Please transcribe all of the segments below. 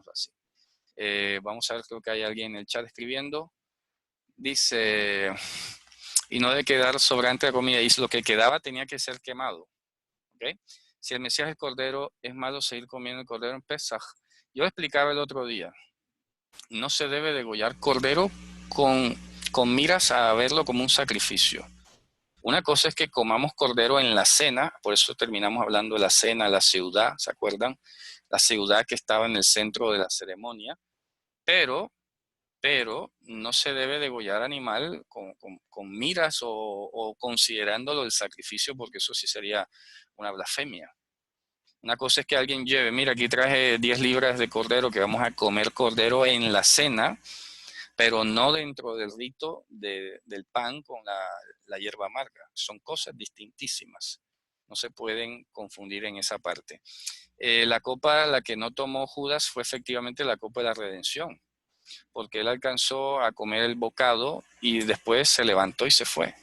digámoslo así. Vamos a ver, creo que hay alguien en el chat escribiendo. Dice, y no debe quedar sobrante de comida, y lo que quedaba tenía que ser quemado. ¿Okay? Si el Mesías es cordero, es malo seguir comiendo el cordero en Pesaj. Yo explicaba el otro día, no se debe degollar cordero con miras a verlo como un sacrificio. Una cosa es que comamos cordero en la cena, por eso terminamos hablando de la cena, la ciudad, ¿se acuerdan? La ciudad que estaba en el centro de la ceremonia, pero no se debe degollar animal con miras o considerándolo el sacrificio, porque eso sí sería una blasfemia. Una cosa es que alguien lleve, mira, aquí traje 10 libras de cordero, que vamos a comer cordero en la cena, pero no dentro del rito del pan con la hierba amarga. Son cosas distintísimas. No se pueden confundir en esa parte. La copa, la que no tomó Judas, fue efectivamente la copa de la redención, porque él alcanzó a comer el bocado y después se levantó y se fue.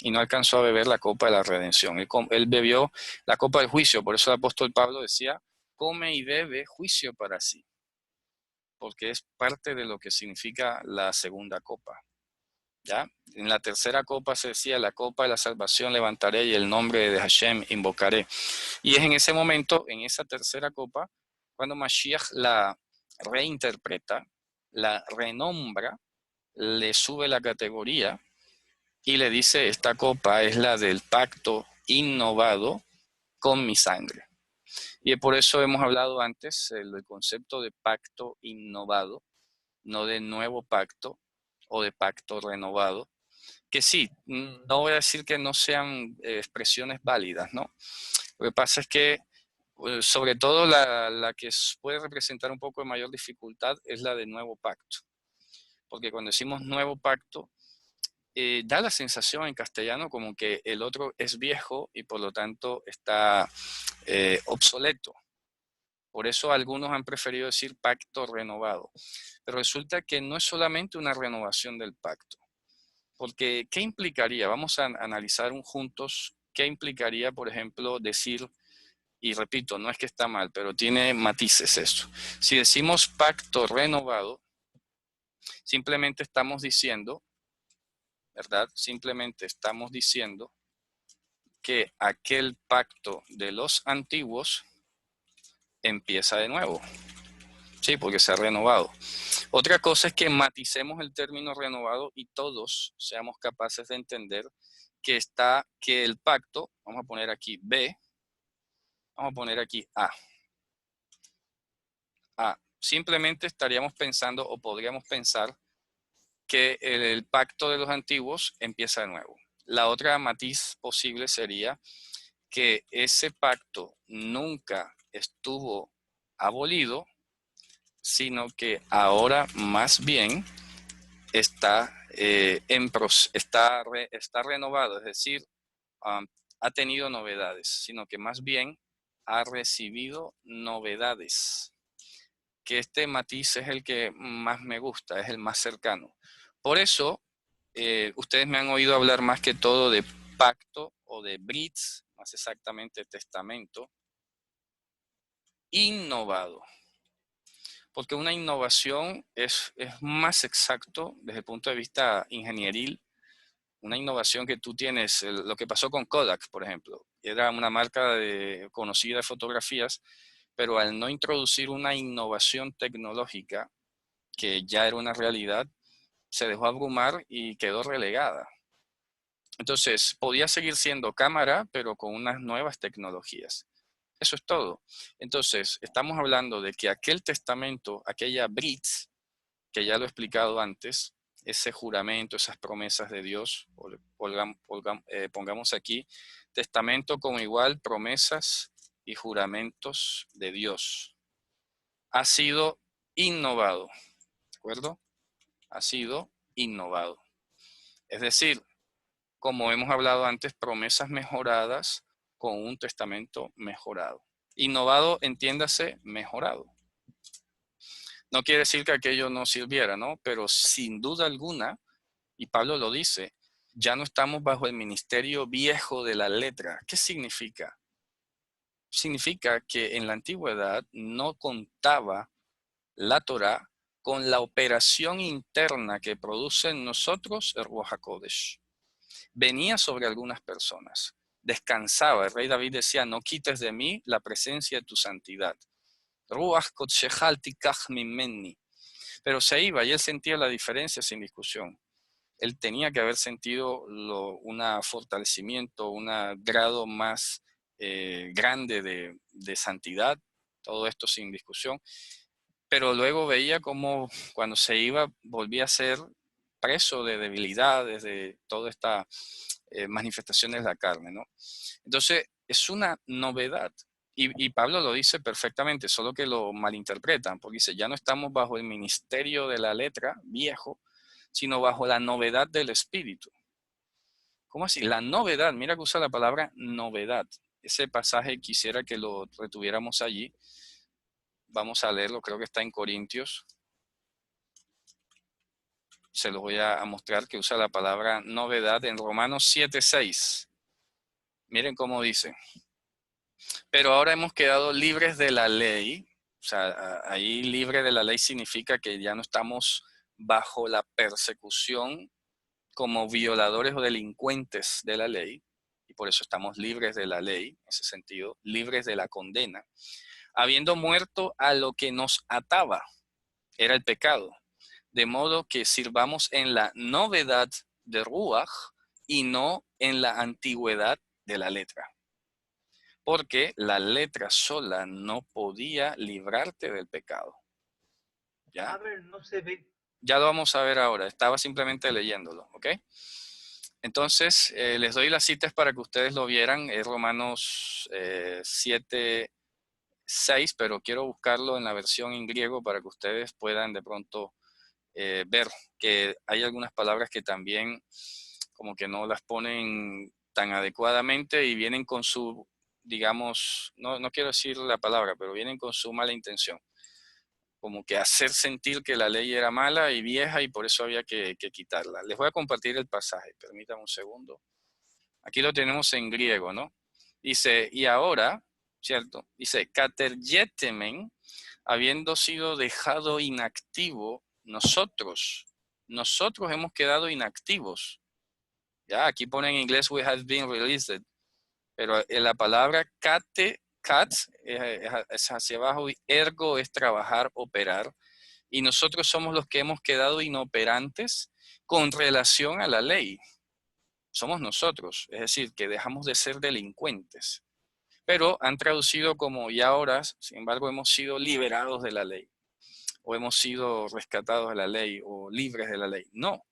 Y no alcanzó a beber la copa de la redención. Él bebió la copa del juicio, por eso el apóstol Pablo decía, come y bebe juicio para sí, porque es parte de lo que significa la segunda copa. ¿Ya? En la tercera copa se decía, la copa de la salvación levantaré y el nombre de Hashem invocaré. Y es en ese momento, en esa tercera copa, cuando Mashiach la reinterpreta, la renombra, le sube la categoría y le dice, esta copa es la del pacto innovado con mi sangre. Y por eso hemos hablado antes del concepto de pacto innovado, no de nuevo pacto o de pacto renovado, que sí, no voy a decir que no sean expresiones válidas, ¿no? Lo que pasa es que sobre todo la que puede representar un poco de mayor dificultad es la de nuevo pacto, porque cuando decimos nuevo pacto, da la sensación en castellano como que el otro es viejo y por lo tanto está obsoleto. Por eso algunos han preferido decir pacto renovado. Pero resulta que no es solamente una renovación del pacto. Porque, ¿qué implicaría? Vamos a analizar juntos qué implicaría, por ejemplo, decir, y repito, no es que está mal, pero tiene matices esto. Si decimos pacto renovado, simplemente estamos diciendo, ¿verdad? Simplemente estamos diciendo que aquel pacto de los antiguos empieza de nuevo. Sí, porque se ha renovado. Otra cosa es que maticemos el término renovado y todos seamos capaces de entender que el pacto, vamos a poner aquí B, vamos a poner aquí A. Simplemente estaríamos pensando o podríamos pensar que el pacto de los antiguos empieza de nuevo. La otra matiz posible sería que ese pacto nunca estuvo abolido, sino que ahora más bien está renovado, es decir, ha tenido novedades, sino que más bien ha recibido novedades. Que este matiz es el que más me gusta, es el más cercano. Por eso, ustedes me han oído hablar más que todo de pacto o de brit, más exactamente testamento, innovado. Porque una innovación es más exacto desde el punto de vista ingenieril. Una innovación que tú tienes, lo que pasó con Kodak, por ejemplo, era una marca conocida de fotografías, pero al no introducir una innovación tecnológica, que ya era una realidad, se dejó abrumar y quedó relegada. Entonces, podía seguir siendo cámara, pero con unas nuevas tecnologías. Eso es todo. Entonces, estamos hablando de que aquel testamento, aquella brit, que ya lo he explicado antes, ese juramento, esas promesas de Dios, pongamos aquí, testamento como igual promesas y juramentos de Dios. Ha sido innovado, ¿de acuerdo? Ha sido innovado. Es decir, como hemos hablado antes, promesas mejoradas con un testamento mejorado. Innovado, entiéndase, mejorado. No quiere decir que aquello no sirviera, ¿no? Pero sin duda alguna, y Pablo lo dice, ya no estamos bajo el ministerio viejo de la letra. ¿Qué significa? Significa que en la antigüedad no contaba la Torá, con la operación interna que produce en nosotros el Ruach HaKodesh. Venía sobre algunas personas, descansaba. El rey David decía, no quites de mí la presencia de tu santidad. Ruach Kodshechal tikach mimeni. Pero se iba y él sentía la diferencia sin discusión. Él tenía que haber sentido un fortalecimiento, un grado más grande de santidad, todo esto sin discusión. Pero luego veía como cuando se iba volvía a ser preso de debilidades, de todas estas manifestaciones de la carne, ¿no? Entonces, es una novedad. Y Pablo lo dice perfectamente, solo que lo malinterpretan, porque dice, ya no estamos bajo el ministerio de la letra, viejo, sino bajo la novedad del espíritu. ¿Cómo así? La novedad, mira que usa la palabra novedad. Ese pasaje quisiera que lo retuviéramos allí. Vamos a leerlo, creo que está en Corintios. Se los voy a mostrar que usa la palabra novedad en Romanos 7:6. Miren cómo dice. Pero ahora hemos quedado libres de la ley. O sea, ahí libre de la ley significa que ya no estamos bajo la persecución como violadores o delincuentes de la ley. Y por eso estamos libres de la ley, en ese sentido, libres de la condena. Habiendo muerto a lo que nos ataba, era el pecado. De modo que sirvamos en la novedad de Ruach y no en la antigüedad de la letra. Porque la letra sola no podía librarte del pecado. ¿Ya? A ver, no se ve. Ya lo vamos a ver ahora. Estaba simplemente leyéndolo, ¿ok? Entonces, les doy las citas para que ustedes lo vieran. Es Romanos 7:6, pero quiero buscarlo en la versión en griego para que ustedes puedan de pronto ver que hay algunas palabras que también como que no las ponen tan adecuadamente y vienen con su, digamos, no quiero decir la palabra, pero vienen con su mala intención. Como que hacer sentir que la ley era mala y vieja y por eso había que quitarla. Les voy a compartir el pasaje, permítanme un segundo. Aquí lo tenemos en griego, ¿no? Dice, y ahora, ¿cierto? Dice, kateryetemen, habiendo sido dejado inactivo, nosotros hemos quedado inactivos. Ya, aquí pone en inglés, we have been released. Pero en la palabra cat es hacia abajo y ergo es trabajar, operar. Y nosotros somos los que hemos quedado inoperantes con relación a la ley. Somos nosotros, es decir, que dejamos de ser delincuentes. Pero han traducido como y ahora, sin embargo, hemos sido liberados de la ley, o hemos sido rescatados de la ley, o libres de la ley. No,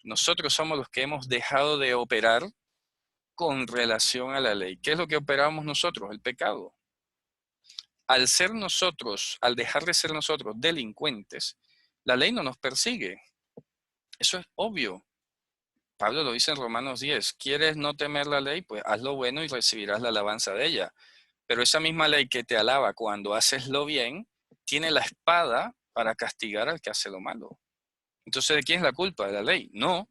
nosotros somos los que hemos dejado de operar con relación a la ley. ¿Qué es lo que operamos nosotros? El pecado. Al ser nosotros, al dejar de ser nosotros delincuentes, la ley no nos persigue. Eso es obvio. Pablo lo dice en Romanos 10. ¿Quieres no temer la ley? Pues haz lo bueno y recibirás la alabanza de ella. Pero esa misma ley que te alaba cuando haces lo bien, tiene la espada para castigar al que hace lo malo. Entonces, ¿de quién es la culpa? ¿De la ley? No,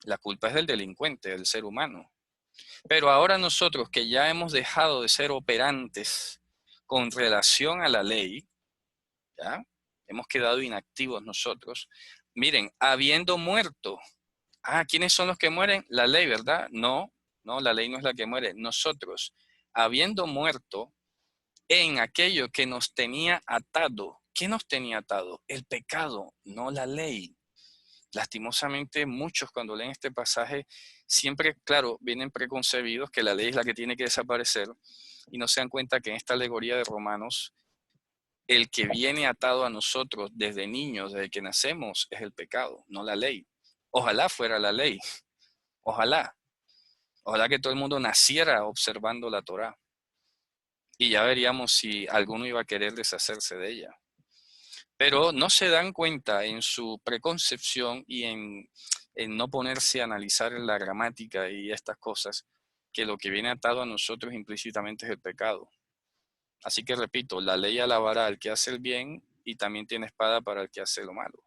la culpa es del delincuente, del ser humano. Pero ahora nosotros que ya hemos dejado de ser operantes con relación a la ley, ¿ya? Hemos quedado inactivos nosotros. Miren, habiendo muerto. ¿Quiénes son los que mueren? La ley, ¿verdad? No, la ley no es la que muere. Nosotros, habiendo muerto en aquello que nos tenía atado. ¿Qué nos tenía atado? El pecado, no la ley. Lastimosamente, muchos cuando leen este pasaje, siempre, claro, vienen preconcebidos que la ley es la que tiene que desaparecer y no se dan cuenta que en esta alegoría de Romanos, el que viene atado a nosotros desde niños, desde que nacemos, es el pecado, no la ley. Ojalá fuera la ley, ojalá. Ojalá que todo el mundo naciera observando la Torá. Y ya veríamos si alguno iba a querer deshacerse de ella. Pero no se dan cuenta en su preconcepción y en no ponerse a analizar la gramática y estas cosas, que lo que viene atado a nosotros implícitamente es el pecado. Así que repito, la ley alabará al que hace el bien y también tiene espada para el que hace lo malo.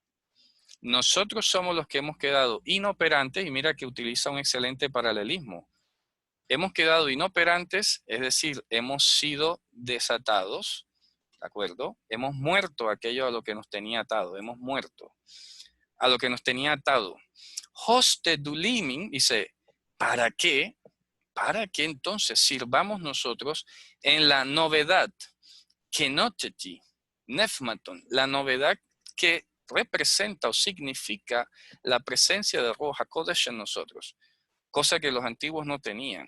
Nosotros somos los que hemos quedado inoperantes y mira que utiliza un excelente paralelismo. Hemos quedado inoperantes, es decir, hemos sido desatados ¿de acuerdo? Hemos muerto aquello a lo que nos tenía atado, hemos muerto a lo que nos tenía atado. Hoste dulimin dice, ¿para qué? Para que entonces sirvamos nosotros en la novedad, kenoteti, nefmaton, la novedad que representa o significa la presencia de Ruach HaKodesh en nosotros, cosa que los antiguos no tenían.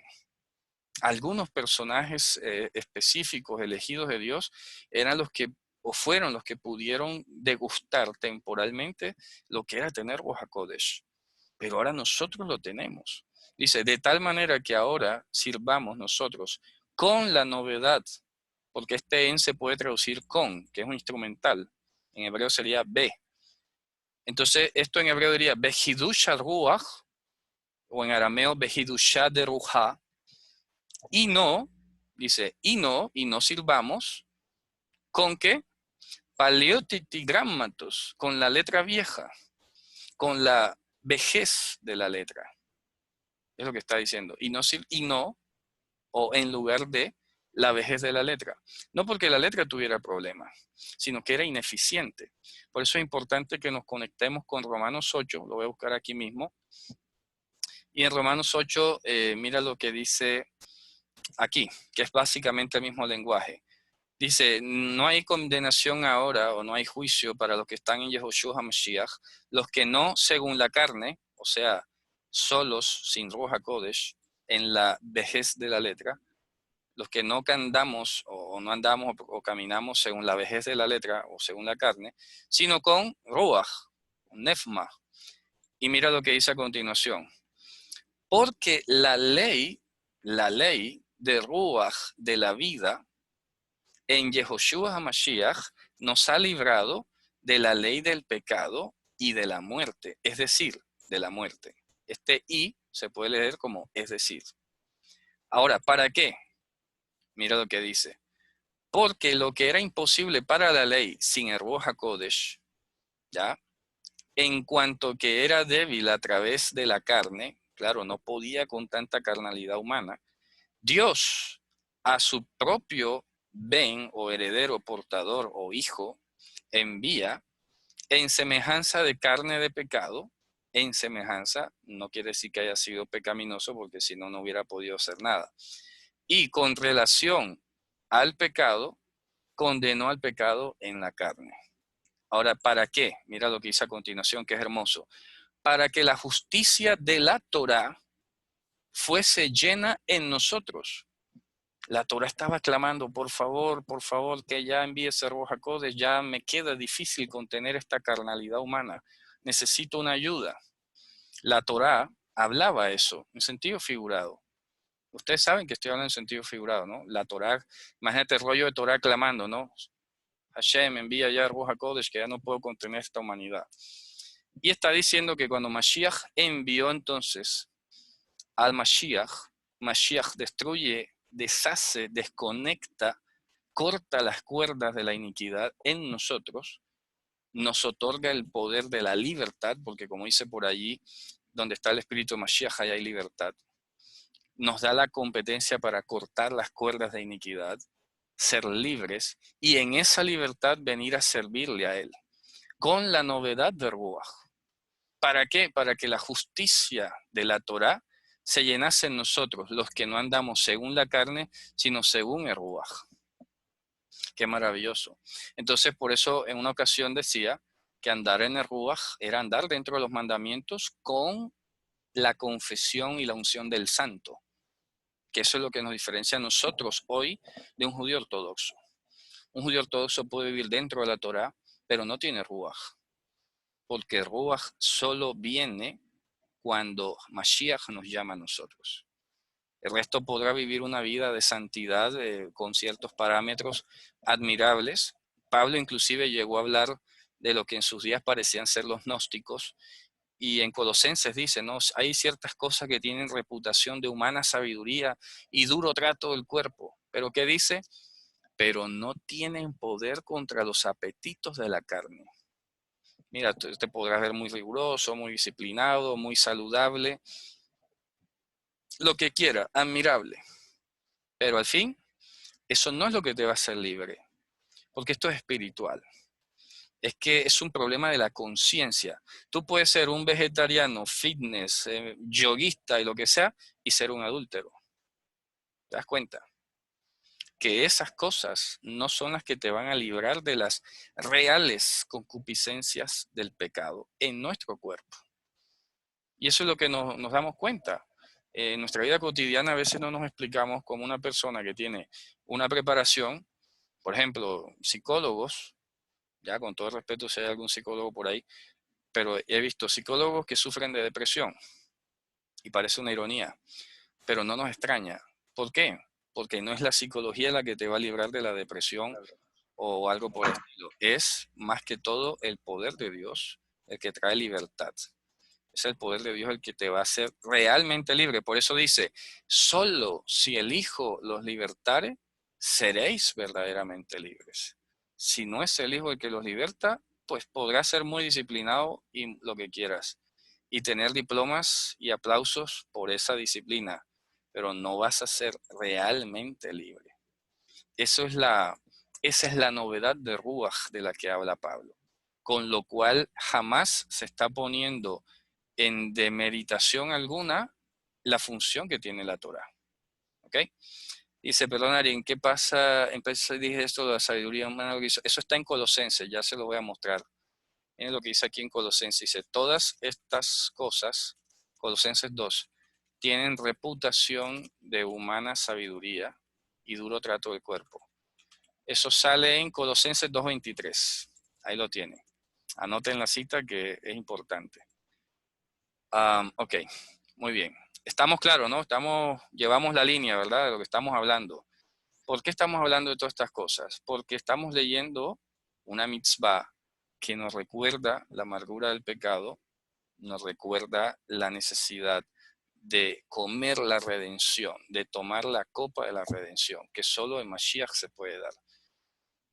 Algunos personajes específicos elegidos de Dios eran los que, o fueron los que pudieron degustar temporalmente lo que era tener Ruach HaKodesh. Pero ahora nosotros lo tenemos. Dice, de tal manera que ahora sirvamos nosotros con la novedad, porque este en se puede traducir con, que es un instrumental. En hebreo sería be. Entonces, esto en hebreo diría behidush ruach, o en arameo behidusha de ruja, y no, dice, y no sirvamos, ¿con qué? Paleotitigrammatos, con la letra vieja, con la vejez de la letra. Es lo que está diciendo. Y no, o en lugar de la vejez de la letra. No porque la letra tuviera problemas, sino que era ineficiente. Por eso es importante que nos conectemos con Romanos 8, lo voy a buscar aquí mismo. Y en Romanos 8, mira lo que dice aquí, que es básicamente el mismo lenguaje. Dice, no hay condenación ahora o no hay juicio para los que están en Yehoshua HaMashiach, los que no según la carne, o sea, solos, sin Ruach HaKodesh, en la vejez de la letra, los que no andamos o no andamos o caminamos según la vejez de la letra o según la carne, sino con Ruach, Nefma. Y mira lo que dice a continuación. Porque la ley de Ruach de la vida, en Yehoshua HaMashiach nos ha librado de la ley del pecado y de la muerte, es decir, de la muerte. Este y se puede leer como es decir. Ahora, ¿para qué? Mira lo que dice. Porque lo que era imposible para la ley sin el Ruach HaKodesh, ¿ya? En cuanto que era débil a través de la carne, claro, no podía con tanta carnalidad humana, Dios a su propio ben o heredero, portador o hijo, envía en semejanza de carne de pecado, en semejanza, no quiere decir que haya sido pecaminoso, porque si no, no hubiera podido hacer nada. Y con relación al pecado, condenó al pecado en la carne. Ahora, ¿para qué? Mira lo que dice a continuación, que es hermoso. Para que la justicia de la Torá fuese llena en nosotros. La Torá estaba clamando, por favor, que ya envíe ese Ruach HaKodesh, ya me queda difícil contener esta carnalidad humana. Necesito una ayuda. La Torá hablaba eso, en sentido figurado. Ustedes saben que estoy hablando en sentido figurado, ¿no? La Torá, imagínate el rollo de Torá clamando, ¿no? Hashem envía ya Ruach HaKodesh, que ya no puedo contener esta humanidad. Y está diciendo que cuando Mashiach envió entonces al Mashiach, Mashiach destruye, deshace, desconecta, corta las cuerdas de la iniquidad en nosotros, nos otorga el poder de la libertad, porque como dice por allí, donde está el espíritu de Mashiach, ahí hay libertad. Nos da la competencia para cortar las cuerdas de iniquidad, ser libres y en esa libertad venir a servirle a Él, con la novedad de Ruach. ¿Para qué? Para que la justicia de la Torá se llenase en nosotros, los que no andamos según la carne, sino según el Ruach. Qué maravilloso. Entonces, por eso en una ocasión decía que andar en el Ruach era andar dentro de los mandamientos con la confesión y la unción del santo, que eso es lo que nos diferencia a nosotros hoy de un judío ortodoxo. Un judío ortodoxo puede vivir dentro de la Torá, pero no tiene Ruach, porque Ruach solo viene cuando Mashiach nos llama a nosotros. El resto podrá vivir una vida de santidad con ciertos parámetros admirables. Pablo inclusive llegó a hablar de lo que en sus días parecían ser los gnósticos, y en Colosenses dice, ¿no? Hay ciertas cosas que tienen reputación de humana sabiduría y duro trato del cuerpo. ¿Pero qué dice? Pero no tienen poder contra los apetitos de la carne. Mira, te podrás ver muy riguroso, muy disciplinado, muy saludable, lo que quiera, admirable. Pero al fin, eso no es lo que te va a hacer libre. porque esto es espiritual. Es que es un problema de la conciencia. Tú puedes ser un vegetariano, fitness, yoguista y lo que sea, y ser un adúltero. ¿Te das cuenta? Que esas cosas no son las que te van a librar de las reales concupiscencias del pecado en nuestro cuerpo. Y eso es lo que nos damos cuenta. En nuestra vida cotidiana a veces no nos explicamos como una persona que tiene una preparación, por ejemplo, psicólogos, ya con todo el respeto si hay algún psicólogo por ahí, pero he visto psicólogos que sufren de depresión y parece una ironía, pero no nos extraña. ¿Por qué? Porque no es la psicología la que te va a librar de la depresión o algo por el estilo. Es más que todo el poder de Dios el que trae libertad. Es el poder de Dios el que te va a hacer realmente libre. Por eso dice, solo si el Hijo los libertare, seréis verdaderamente libres. Si no es el Hijo el que los liberta, pues podrás ser muy disciplinado y lo que quieras. Y tener diplomas y aplausos por esa disciplina, pero no vas a ser realmente libre. Esa es la novedad de Ruach de la que habla Pablo. Con lo cual jamás se está poniendo en demeritación alguna la función que tiene la Torah. ¿Ok? Dice, perdón, Ari, ¿en qué pasa? Empecé, dije esto de la sabiduría humana. Eso está en Colosenses, ya se lo voy a mostrar. Miren lo que dice aquí en Colosenses. Dice, todas estas cosas, Colosenses 2, tienen reputación de humana sabiduría y duro trato del cuerpo. Eso sale en Colosenses 2:23. Ahí lo tienen. Anoten la cita que es importante. Ok, muy bien. Estamos claros, ¿no? Llevamos la línea, ¿verdad? De lo que estamos hablando. ¿Por qué estamos hablando de todas estas cosas? Porque estamos leyendo una mitzvah que nos recuerda la amargura del pecado, nos recuerda la necesidad de comer la redención, de tomar la copa de la redención, que solo en Mashiach se puede dar.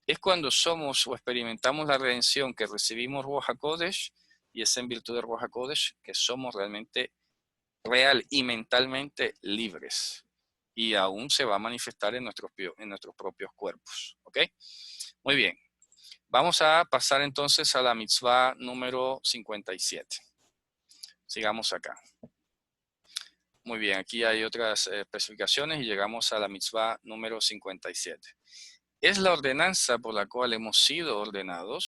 Es cuando somos o experimentamos la redención que recibimos Ruach HaKodesh, y es en virtud de Ruach HaKodesh que somos realmente real y mentalmente libres. Y aún se va a manifestar en nuestros propios cuerpos. ¿Ok? Muy bien. Vamos a pasar entonces a la mitzvah número 57. Sigamos acá. Muy bien, aquí hay otras especificaciones y llegamos a la mitzvah número 57. Es la ordenanza por la cual hemos sido ordenados